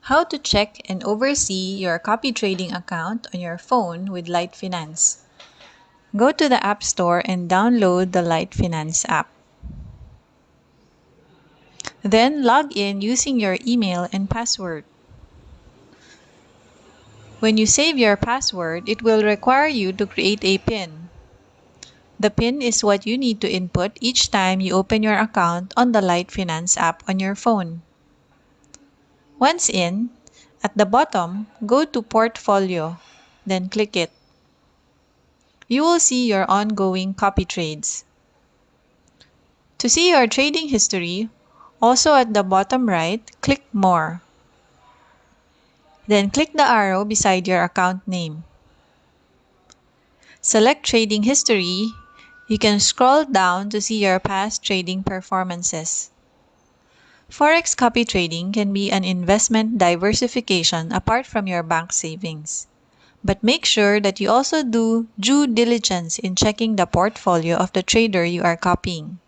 How to check and oversee your copy trading account on your phone with Litefinance. Go to the App Store and download the Litefinance app. Then log in using your email and password. When you save your password, it will require you to create a PIN. The PIN is what you need to input each time you open your account on the Litefinance app on your phone. Once in, at the bottom, go to Portfolio, then click it. You will see your ongoing copy trades. To see your trading history, also at the bottom right, click More. Then click the arrow beside your account name. Select Trading History. You can scroll down to see your past trading performances. Forex copy trading can be an investment diversification apart from your bank savings. But make sure that you also do due diligence in checking the portfolio of the trader you are copying.